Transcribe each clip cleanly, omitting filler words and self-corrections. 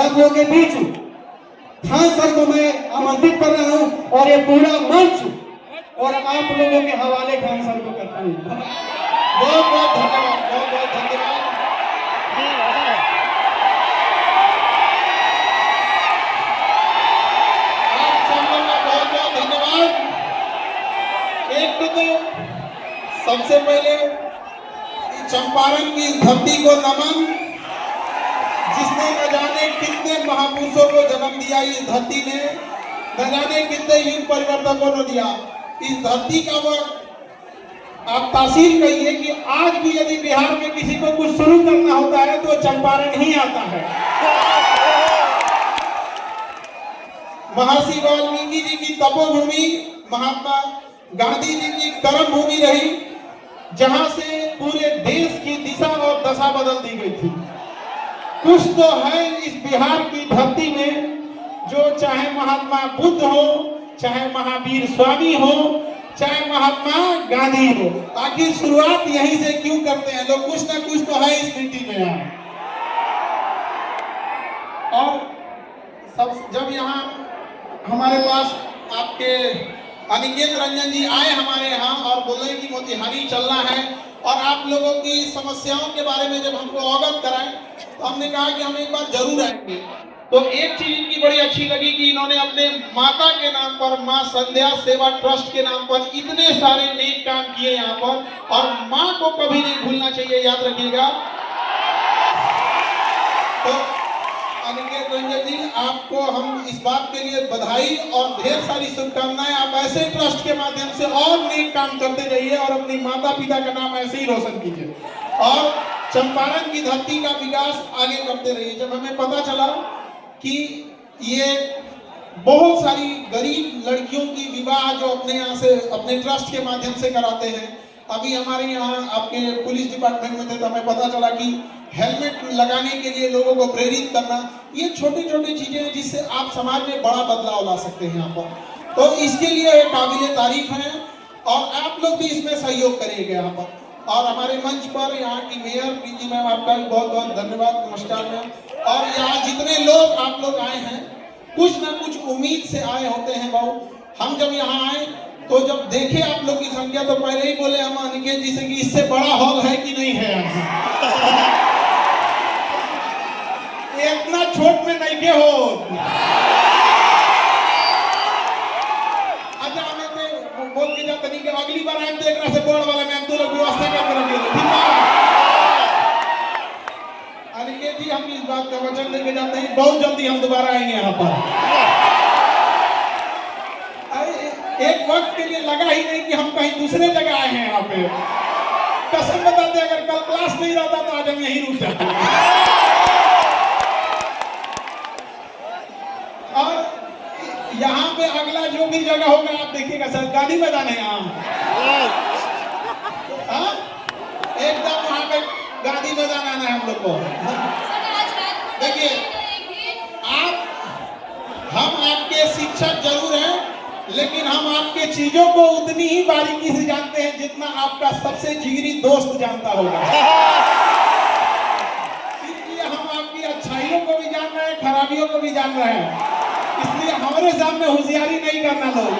आप लोगों के बीच खान सर को मैं आमंत्रित कर रहा हूं और ये पूरा मंच और आप लोगों के हवाले खान सर को करता हूं। बहुत बहुत धन्यवाद, बहुत बहुत धन्यवाद। आप सब लोगों का बहुत बहुत धन्यवाद। एक तो सबसे पहले चंपारण की धरती को नमन, जिसने न जाने कितने महापुरुषों को जन्म दिया। इस धरती ने न जाने कितने युग परिवर्तकों को दिया। इस धरती का वो आप तासीर कहिए कि आज भी यदि बिहार में किसी को कुछ शुरू करना होता है तो चंपारण ही आता है। महर्षि वाल्मीकि जी की तपोभूमि, महात्मा गांधी जी की कर्म भूमि रही, जहां से पूरे देश की दिशा और दशा बदल दी गई थी। कुछ तो है इस बिहार की धरती में जो चाहे महात्मा बुद्ध हो, चाहे महावीर स्वामी हो, चाहे महात्मा गांधी हो। आखिर शुरुआत यहीं से क्यों करते हैं लोग? कुछ ना कुछ तो है इस मिट्टी में यहाँ। और सब जब यहाँ हमारे पास आपके अनिकेत रंजन जी आए हमारे यहाँ और बोले कि मोतिहारी चलना है और आप लोगों की समस्याओं के बारे में जब हमको अवगत कराएं, तो हमने कहा कि हम एक बार जरूर आएंगे। तो एक चीज इनकी बड़ी अच्छी लगी कि इन्होंने अपने माता के नाम पर, मां संध्या सेवा ट्रस्ट के नाम पर इतने सारे नेक काम किए यहाँ पर, और मां को कभी नहीं भूलना चाहिए, याद रखिएगा। तो अनिकेत रंजन जी, आपको हम इस बात के लिए बधाई और ढेर सारी शुभकामनाएं। आप ऐसे ट्रस्ट के माध्यम से और नेक काम करते जाइए और अपनी माता पिता का नाम ऐसे ही रोशन कीजिए और चंपारण की धरती का विकास आगे करते रहिए। जब हमें पता चला कि ये बहुत सारी गरीब लड़कियों की विवाह जो अपने यहाँ से, अपने ट्रस्ट के माध्यम से कराते हैं, अभी हमारे यहाँ आपके पुलिस डिपार्टमेंट में थे तो हमें पता चला कि हेलमेट लगाने के लिए लोगों को प्रेरित करना, ये छोटी छोटी चीजें हैं जिससे आप समाज में बड़ा बदलाव ला सकते हैं यहाँ पर। तो इसके लिए काबिले तारीफ है और आप लोग भी इसमें सहयोग करिएगा यहाँ पर। और हमारे मंच पर यहाँ की मेयर प्रीति मैम, आपका भी बहुत बहुत धन्यवाद, नमस्कार मैम। और यहाँ जितने लोग आप लोग आए हैं, कुछ ना कुछ उम्मीद से आए होते हैं बाबू। हम जब यहाँ आए तो जब देखे आप लोग की संख्या तो पहले ही बोले हम अनिकेत जी से कि इससे बड़ा हॉल है कि नहीं है यहाँ। इतना छोट में नहीं के हो। अच्छा हमें तो बोल के जाते नहीं कि अगली बार आए तो एक से बोर्ड वाला में हम तो लोग व्यवस्था कर रखे ठीक है। अनिकेत जी, हम इस बात का वचन लेके जाते हैं, बहुत जल्दी हम दोबारा आएंगे यहाँ पर। एक वक्त के लिए लगा ही नहीं कि हम कहीं दूसरे जगह आए हैं यहाँ पे। कसम बताते अगर कल क्लास नहीं रहता तो आज हम यहीं रुक जाते। और यहाँ पे अगला जो भी जगह होगा आप देखिएगा सर, गाड़ी बजाने यहाँ एकदम वहाँ पे गाड़ी बजाना है हम लोग को। देखिए हम आपके शिक्षक जरूर हैं, लेकिन हम आपके चीजों को उतनी ही बारीकी से जानते हैं जितना आपका सबसे जिगरी दोस्त जानता होगा। इसलिए हम आपकी अच्छाइयों को भी जान रहे हैं, खराबियों को भी जान रहे हैं। इसलिए हमारे सामने होशियारी नहीं करना लोग।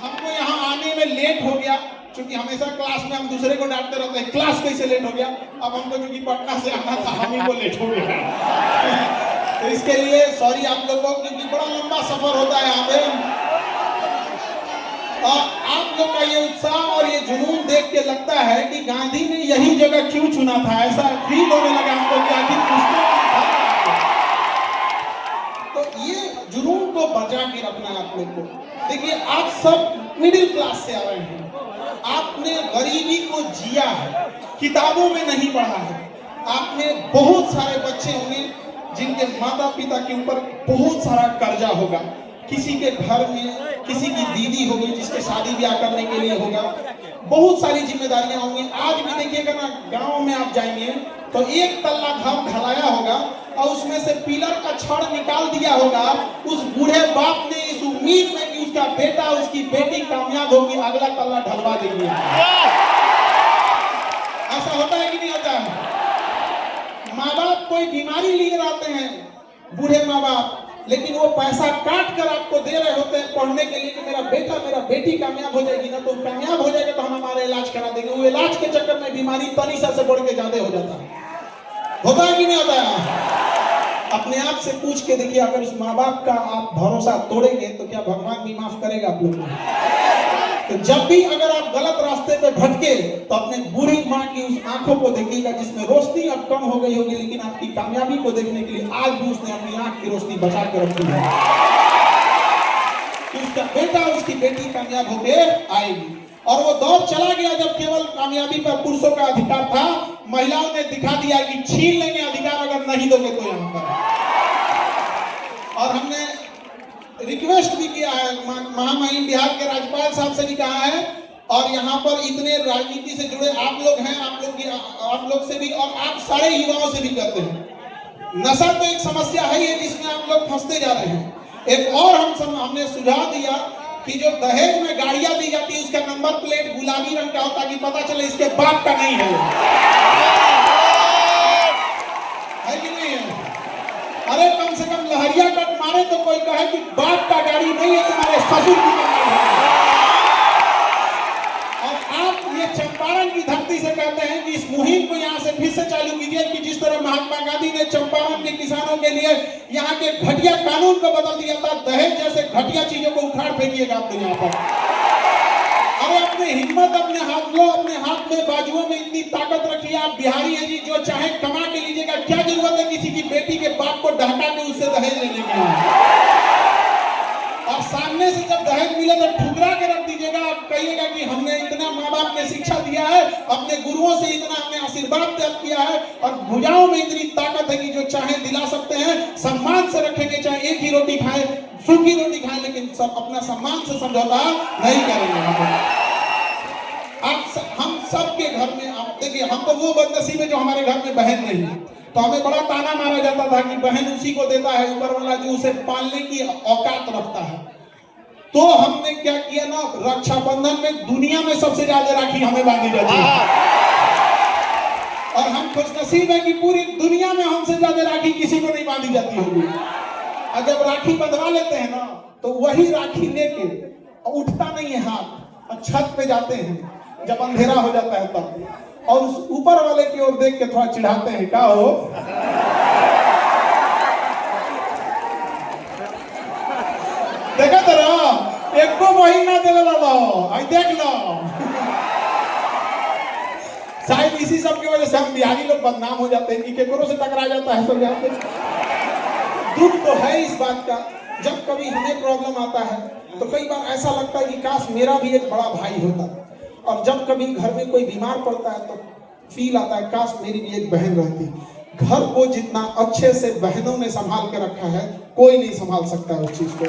हमको यहाँ आने में लेट हो गया, क्योंकि हमेशा क्लास में हम दूसरे को डांटते रहते हैं, क्लास कैसे लेट हो गया। अब हमको क्योंकि पटना से आना था, हम ही को लेट हो गया। तो इसके लिए सॉरी आप लोगों को, क्योंकि बड़ा लंबा सफर होता है यहाँ पे। और आप लोग का ये उत्साह और ये जुनून देख के लगता है कि गांधी ने यही जगह क्यों चुना था, ऐसा फील होने लगा हमको कि आखिर तो ये जुनून को बचा के रखना है आप लोग को। देखिए आप सब मिडिल क्लास से आ रहे हैं, आपने गरीबी को जिया है, किताबों में नहीं पढ़ा है। आपने बहुत सारे बच्चे होंगे जिनके माता पिता के ऊपर बहुत सारा कर्जा होगा, किसी के घर में किसी की दीदी होगी जिसके शादी ब्याह करने के लिए होगा, बहुत सारी जिम्मेदारियां होंगी। आज भी देखिएगा ना, गांव में आप जाएंगे तो एक तल्ला घर ढलाया होगा और उसमें से पिलर का छड़ निकाल दिया होगा। उस बूढ़े बाप ने इस उम्मीद में कि उसका बेटा उसकी बेटी कामयाब होगी, अगला तल्ला ढलवा देंगे। ऐसा होता है कि नहीं होता है? माँ बाप कोई बीमारी लिए रहते हैं बूढ़े माँ बाप, लेकिन वो पैसा काट कर आपको दे रहे होते हैं पढ़ने के लिए कि मेरा बेटा मेरा बेटी कामयाब हो जाएगी ना, तो कामयाब हो जाएगा तो हम हमारा इलाज करा देंगे। वो इलाज के चक्कर में बीमारी तनीसा से बढ़ के ज्यादा हो जाता है। होता है कि नहीं होता है? अपने आप से पूछ के देखिए, अगर उस माँ बाप का आप भरोसा तोड़ेंगे तो क्या भगवान भी माफ करेगा आप लोग को? तो जब भी अगर आप गलत रास्ते पे भटके तो अपने बूढ़ी माँ की उस आंखों को देखिएगा जिसमें रोशनी अब कम हो गई होगी, लेकिन आपकी कामयाबी को देखने के लिए आज भी उसने अपनी आंख की रोशनी बचा कर रखी है कि उसका बेटा उसकी बेटी कामयाब होके आएगी। और वो दौर चला गया जब केवल कामयाबी पर पुरुषों का अधिकार था, महिलाओं ने दिखा दिया कि छीन लेंगे अधिकार अगर नहीं दोगे तो यहाँ पर। और हमने रिक्वेस्ट भी किया है, महामहिम बिहार के राज्यपाल साहब से भी कहा है, और यहाँ पर इतने राजनीति से जुड़े आप लोग हैं, आप लोग से भी और आप सारे युवाओं से भी करते हैं। नशा तो एक समस्या है ही जिसमें आप लोग फंसते जा रहे हैं। एक और हमने सुझाव दिया कि जो दहेज में गाड़ियां दी जाती है उसका नंबर प्लेट गुलाबी रंग का हो ताकि पता चले इसके बाप का नहीं है कि नहीं है? अरे कम से कम लहरिया कट मारे तो कोई कहे कि बाप का गाड़ी नहीं है, तुम्हारे ससुर की गाड़ी है। और आप ये चंपारण की धरती से कहते हैं कि इस मुहिम को यहाँ से फिर से चालू कीजिए कि जिस तरह महात्मा गांधी ने चंपारण के किसानों के लिए यहाँ के घटिया कानून को बदल दिया था, दहेज जैसे घटिया चीजों को उखाड़ फेंकिएगा आप लोग यहाँ पर। अरे अपने हिम्मत अपने हाथ लो, अपने हाथ में बाजुओं में इतनी ताकत रखिए। आप बिहारी हैं जी, जो चाहे कमा के लीजिएगा। क्या जरूरत है किसी की बेटी के बाप को ढका के उससे दहेज लेने की? और सामने से जब दहेज मिले तो ठुकरा के रख दीजिएगा। आप कहिएगा कि हमने इतना माँ बाप ने शिक्षा दिया है, अपने गुरुओं से इतना हमने आशीर्वाद प्राप्त किया है, और भुजाओं में इतनी ताकत है कि जो चाहे दिला सकते हैं। सम्मान से रखेंगे, चाहे एक ही रोटी खाए, सूखी रोटी खाए, लेकिन सब अपना सम्मान से समझौता नहीं करेंगे। हम सबके घर में आप देखिए, हम तो वो बदनसीब है जो हमारे घर में बहन नहीं है, तो हमें बड़ा ताना मारा जाता था कि बहन उसी को देता है ऊपर वाला जो उसे पालने की औकात रखता है। तो हमने क्या किया ना, रक्षाबंधन में दुनिया में सबसे ज्यादा राखी हमें बांधी जाती है, और हम खुशनसीब है कि पूरी दुनिया में हमसे ज्यादा राखी किसी को नहीं बांधी जाती होगी। और जब राखी बंधवा लेते हैं ना, तो वही राखी लेके उठता नहीं है हाथ, और छत पे जाते हैं जब अंधेरा हो जाता है तब, और उस ऊपर वाले की ओर देख के थोड़ा चिढ़ाते हैं, क्या हो देखा तो रहा एक को महीना दे लो, आई देख लो। शायद इसी सब की वजह से हम बिहारी लोग बदनाम हो जाते हैं कि केकरों से टकरा जाता है सब जाते। दुख तो है इस बात का, जब कभी हमें प्रॉब्लम आता है तो कई बार ऐसा लगता है कि काश मेरा भी एक बड़ा भाई होता, और जब कभी घर में कोई बीमार पड़ता है तो फील आता है काश मेरी भी एक बहन रहती। घर को जितना अच्छे से बहनों ने संभाल के रखा है, कोई नहीं संभाल सकता है उस चीज को।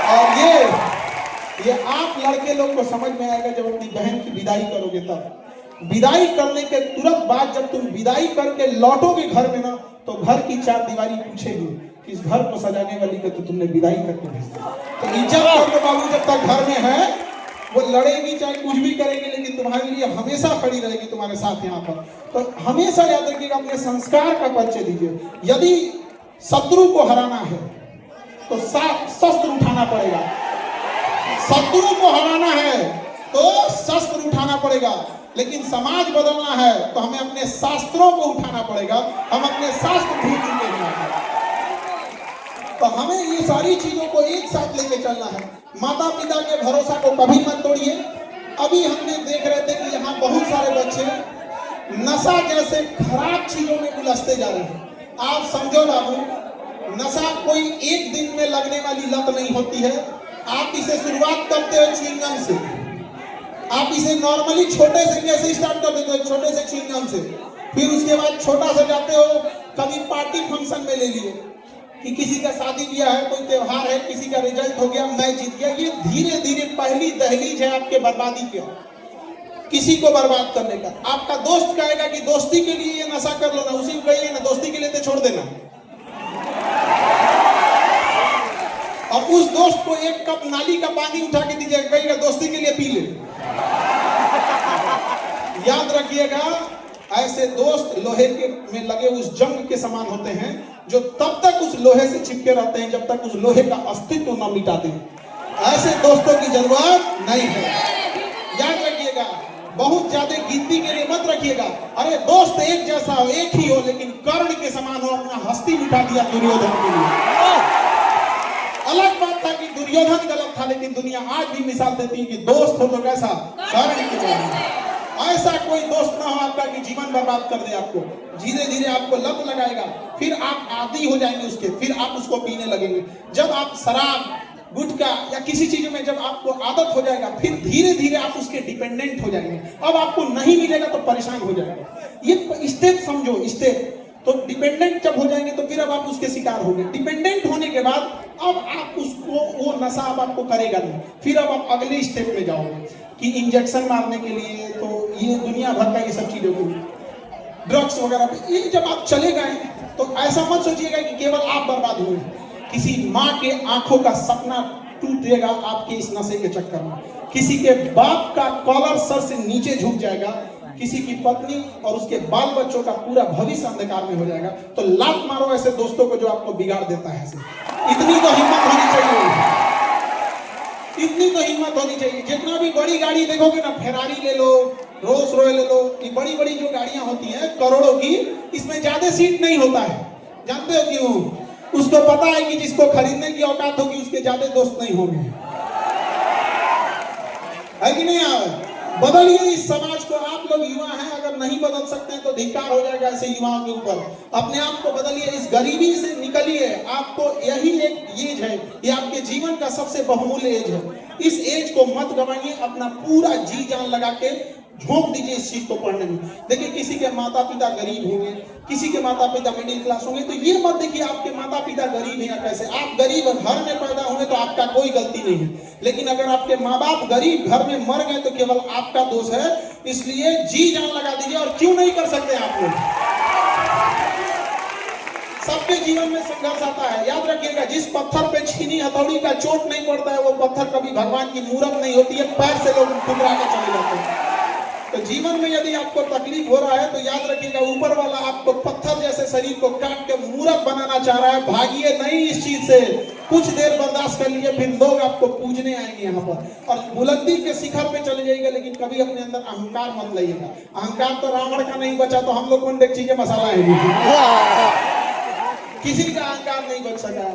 और ये आप लड़के लोग को समझ में आएगा जब अपनी बहन की विदाई करोगे तब। विदाई करने के तुरंत बाद जब तुम विदाई करके लौटोगे घर में ना, तो घर की चार दीवारी पूछेगी कि इस घर को सजाने वाली को तो तुमने विदाई करके भेज दिया। तो इज्जत करो बाबू, जब तक घर में है वो लड़ेगी चाहे कुछ भी करेगी, लेकिन तुम्हारे लिए हमेशा खड़ी रहेगी तुम्हारे साथ यहाँ पर। तो हमेशा याद रखिएगा, अपने संस्कार का परिचय दीजिए। यदि शत्रु को हराना है तो शस्त्र उठाना पड़ेगा, शत्रु को हराना है तो शस्त्र उठाना पड़ेगा, लेकिन समाज बदलना है तो हमें अपने शास्त्रों को उठाना पड़ेगा। हम अपने शास्त्र भूल चुके हैं, तो हमें ये सारी चीजों को एक साथ लेके चलना है। माता पिता के भरोसा को कभी मत तोड़िए। अभी हमने देख रहे थे कि यहाँ बहुत सारे बच्चे नशा जैसे खराब चीजों में उलझते जा रहे हैं। आप समझो बाबू, नशा कोई एक दिन में लगने वाली लत नहीं होती है। आप इसे शुरुआत करते हो च्युइंगम से, आप इसे नॉर्मली छोटे से कैसे स्टार्ट कर देते हो, छोटे से च्युइंगम से, फिर उसके बाद छोटा सा जाते हो, कभी पार्टी फंक्शन में ले लिए कि किसी का शादी ब्याह है, कोई त्योहार है, किसी का रिजल्ट हो गया, मैं जीत गया। ये धीरे धीरे पहली दहलीज है आपके बर्बादी के, किसी को बर्बाद करने का। आपका दोस्त कहेगा कि दोस्ती के लिए ये नशा कर लो ना, उसी को कहिए ना दोस्ती के लिए तो छोड़ देना, और उस दोस्त को एक कप नाली का पानी उठा के दीजिएगा, कहिएगा दोस्ती के लिए पी ले। याद रखिएगा, ऐसे दोस्त लोहे लोहे के में लगे उस जंग के समान होते हैं, जो तब तक उस लोहे से चिपके रहते हैं जब तक उस लोहे का अस्तित्व न मिटा दें। ऐसे दोस्तों की जरूरत नहीं है, याद रखिएगा। बहुत ज्यादा गिनती के लिए मत रखिएगा। अरे दोस्त एक जैसा हो, एक ही हो, लेकिन कर्ण के समान हो, अपना हस्ती मिटा दिया दुर्योधन के लिए। अलग बात था कि दुर्योधन गलत था, लेकिन दुनिया आज भी मिसाल देती है कि दोस्त हो तो कैसा, कर्ण की तरह। ऐसा कोई दोस्त ना हो आपका कि जीवन बर्बाद कर दे आपको। धीरे धीरे आपको लत लगाएगा, फिर आप आदी हो जाएंगे उसके, फिर आप उसको पीने लगेंगे। जब आप शराब, गुटखा या किसी चीज में जब आपको आदत हो जाएगा, फिर धीरे धीरे आप उसके डिपेंडेंट हो जाएंगे। अब आपको नहीं मिलेगा तो परेशान हो जाएगा। ये स्टेप समझो, स्टेप। तो डिपेंडेंट जब हो जाएंगे तो फिर अब आप उसके शिकार होंगे। डिपेंडेंट होने के बाद अब आप उसको, वो नशा अब आपको करेगा नहीं। फिर अब आप अगले स्टेप में जाओगे कि इंजेक्शन मारने के लिए, तो ये दुनिया भर का ये सब चीजों को, ड्रग्स वगैरह पे ये जब आप चले गए तो ऐसा मत सोचिएगा कि केवल आप बर्बाद हुए। किसी माँ के आंखों का सपना टूटेगा आपके इस नशे के चक्कर में। किसी के बाप का कॉलर सर से नीचे झुक जाएगा। किसी की पत्नी और उसके बाल बच्चों का पूरा भविष्य अंधकार में हो जाएगा। तो लात मारो ऐसे दोस्तों को जो आपको बिगाड़ देता है। इतनी तो हिम्मत होनी चाहिए, इतनी तो हिम्मत होनी चाहिए। जितना भी बड़ी गाड़ी देखोगे ना, फेरारी ले लो, रोल्स रॉयस ले लो, ये बड़ी बड़ी जो गाड़ियां होती हैं करोड़ों की, इसमें ज्यादा सीट नहीं होता है। जानते हो क्यों? उसको पता है कि जिसको खरीदने की औकात होगी उसके ज्यादा दोस्त नहीं होंगे, है कि नहीं? आवे बदलिए इस समाज को। आप लोग युवा हैं, अगर नहीं बदल सकते हैं तो धिक्कार हो जाएगा ऐसे युवाओं के ऊपर। अपने आप को बदलिए, इस गरीबी से निकलिए। आपको यही एक एज है, ये आपके जीवन का सबसे बहुमूल्य एज है। इस एज को मत गंवाइए, अपना पूरा जी जान लगा के झोंक दीजिए इस चीज को पढ़ने में। देखिए किसी के माता पिता गरीब होंगे, किसी के माता पिता मिडिल क्लास होंगे, तो ये मत देखिए आपके माता पिता गरीब हैं या कैसे। आप गरीब घर में पैदा हुए तो आपका कोई गलती नहीं है, लेकिन अगर आपके माँ बाप गरीब घर में मर गए तो केवल आपका दोष है। इसलिए जी जान लगा दीजिए। और क्यों नहीं कर सकते आप लोग? सबके जीवन में संघर्ष आता है। याद रखिएगा, जिस पत्थर पे छीनी हथौड़ी का चोट नहीं पड़ता है, वो पत्थर कभी भगवान की मूरत नहीं होती है। पैर से लोग टुकरा के चले जाते हैं। तो जीवन में यदि आपको तकलीफ हो रहा है तो याद रखिएगा, ऊपर वाला आपको पत्थर जैसे शरीर को काट के मूरत बनाना चाह रहा है। भागिए नहीं इस चीज से। कुछ देर बर्दाश्त कर लिए, फिर लोग आपको पूजने आएंगे यहाँ पर, और बुलंदी के शिखर पे चले जाइएगा। लेकिन कभी अपने अंदर अहंकार मत लाइएगा। अहंकार तो रावण का नहीं बचा, तो हम लोग कौन डेगची के मसाला है? किसी का अहंकार नहीं बच सका।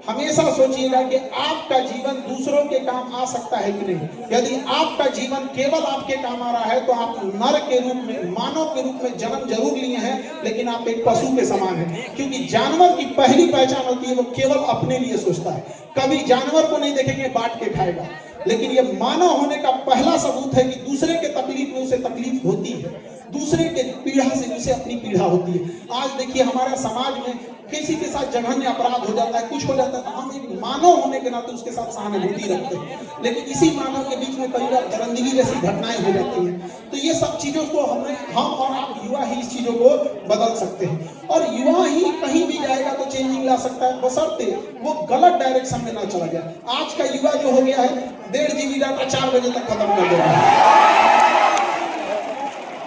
हमेशा सोचिएगा कि आपका जीवन दूसरों के काम आ सकता है कि नहीं। यदि आपका जीवन केवल आपके काम आ रहा है तो आप नर के रूप में, मानव के रूप में जन्म जरूर लिए हैं, लेकिन आप एक पशु के समान हैं। क्योंकि जानवर की पहली पहचान होती है वो केवल अपने लिए सोचता है। कभी जानवर को नहीं देखेंगे बांट के खाएगा। लेकिन ये मानव होने का पहला सबूत है कि दूसरे के तकलीफ में उसे तकलीफ होती है, दूसरे के पीड़ा से उसे अपनी पीड़ा होती है। आज देखिए हमारे समाज में किसी के साथ जघन्य अपराध हो जाता है, कुछ हो जाता है, तो हम एक मानव होने के नाते उसके साथ सहानुभूति रखते हैं। लेकिन इसी मानव के बीच में कई बार दरिंदगी जैसी घटनाएं हो जाती हैं। तो ये सब चीजों को हम और आप युवा ही इस चीजों को बदल सकते हैं। और युवा ही कहीं भी जाएगा तो चेंजिंग ला सकता है, बशर्ते वो गलत डायरेक्शन में ना चला जाए। आज का युवा जो हो गया है, 1.5 GB डाटा 4 बजे तक खत्म कर देगा।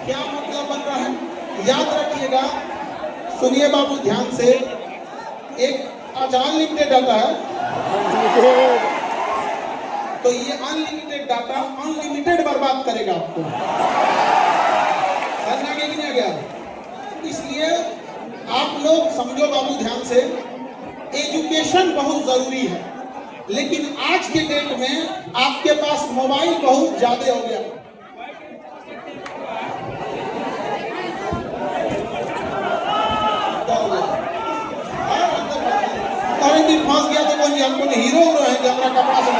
क्या मतलब बन रहा है? याद रखिएगा, सुनिए बाबू ध्यान से। एक आज अनलिमिटेड डाटा है, तो ये अनलिमिटेड डाटा अनलिमिटेड बर्बाद करेगा आपको। समझ गया कि नहीं गया? इसलिए आप लोग समझो बाबू ध्यान से, एजुकेशन बहुत जरूरी है। लेकिन आज के डेट में आपके पास मोबाइल बहुत ज्यादा हो गया। अरे दिन फंस गया तो कोई हमको हीरो है कि अपना कपड़ा से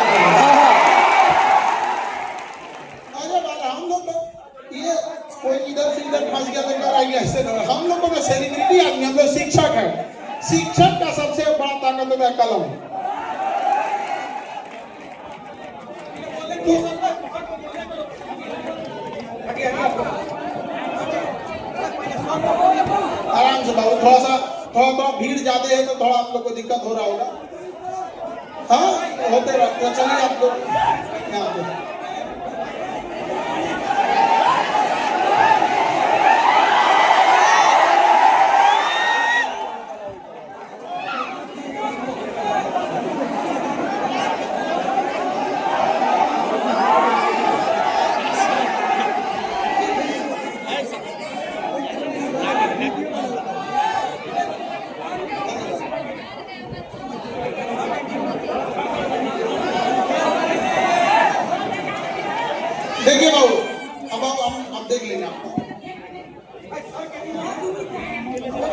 अरे वाला हम लोग तो ये कोई इधर से इधर फंस गया तो कर आएंगे ऐसे ना। हम लोग तो सेलिब्रिटी आदमी, हम लोग शिक्षक है। शिक्षक का सबसे बड़ा ताकत होता है कलम। आराम से बाबू, थोड़ा भीड़ ज्यादा है तो थोड़ा आप लोग को दिक्कत हो रहा होगा। हाँ होते रहते हैं। चलिए आप लोग यहाँ पे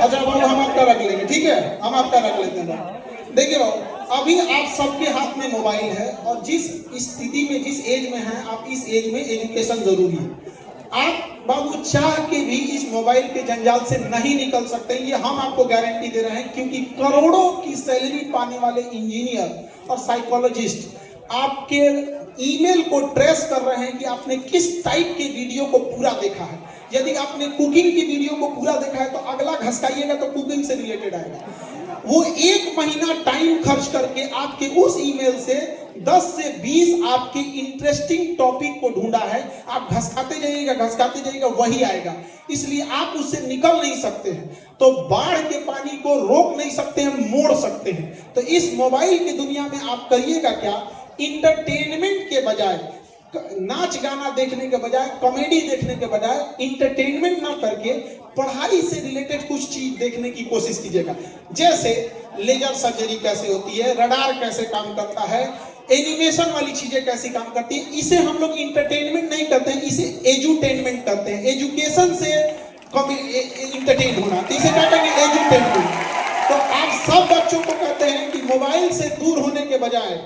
अच्छा बाबू हम आपका रख लेंगे, ठीक है, हम आपका रख लेते हैं। देखिए बाबू, अभी आप सबके हाथ में मोबाइल है और जिस स्थिति में, जिस एज में हैं आप, इस एज में एजुकेशन जरूरी है। आप बाबू चाह के भी इस मोबाइल के जंजाल से नहीं निकल सकते, ये हम आपको गारंटी दे रहे हैं, क्योंकि करोड़ों की सैलरी पाने वाले इंजीनियर और साइकोलॉजिस्ट आपके ईमेल को ट्रेस कर रहे हैं कि आपने किस टाइप के वीडियो को पूरा देखा है। यदि आपने कुकिंग की वीडियो को पूरा देखा है तो अगला घसकाइएगा तो कुकिंग से रिलेटेड आएगा। वो 1 महीना टाइम खर्च करके आपके उस ईमेल से 10 से 20 आपके इंटरेस्टिंग टॉपिक को ढूंढा है, आप घसकाते जाइएगा वही आएगा, इसलिए आप उससे निकल नहीं सकते हैं। तो बाढ़ के पानी को रोक नहीं सकते हैं, मोड़ सकते हैं। तो इस मोबाइल की दुनिया में आप करिएगा क्या, इंटरटेनमेंट के बजाय, नाच गाना देखने के बजाय, कॉमेडी देखने के बजाय, इंटरटेनमेंट ना करके पढ़ाई से रिलेटेड कुछ चीज देखने की कोशिश कीजिएगा। जैसे लेजर सर्जरी कैसे होती है, रडार कैसे काम करता है, एनिमेशन वाली चीजें कैसी काम करती है। इसे हम लोग इंटरटेनमेंट नहीं करते हैं, इसे एजुटेनमेंट करते हैं। एजुकेशन से इंटरटेन होना, तो इसे क्या कहेंगे, एजुटेनमेंट। तो आप सब बच्चों को कहते हैं कि मोबाइल से दूर होने के बजाय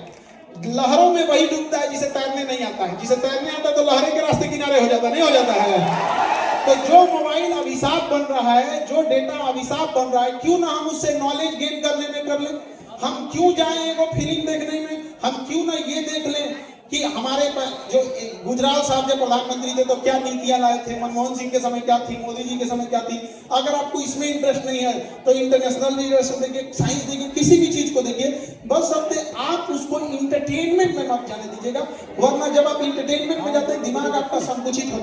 लहरों में वही डूबता है जिसे तैरने नहीं आता है। जिसे तैरने आता है तो लहरें के रास्ते किनारे हो जाता, नहीं हो जाता है। तो जो मोबाइल अभिशाप बन रहा है, जो डेटा अभिशाप बन रहा है, क्यों ना हम उससे नॉलेज गेन करने में कर लें। हम क्यों जाएं एगो फिल्म देखने में, हम क्यों ना ये देख लें कि हमारे जो गुजराल साहब जब प्रधानमंत्री थे तो क्या नीतियां लाए थे, मनमोहन सिंह के समय क्या थी, मोदी जी के समय क्या थी। अगर आपको इसमें इंटरेस्ट नहीं है तो इंटरनेशनल रिलेशन देखिए, साइंस देखिए, किसी भी चीज को देखिए, बस आप उसको इंटरटेनमेंट में मत जाने दीजिएगा, वरना जब आप इंटरटेनमेंट में जाते हैं दिमाग आपका संकुचित होता है।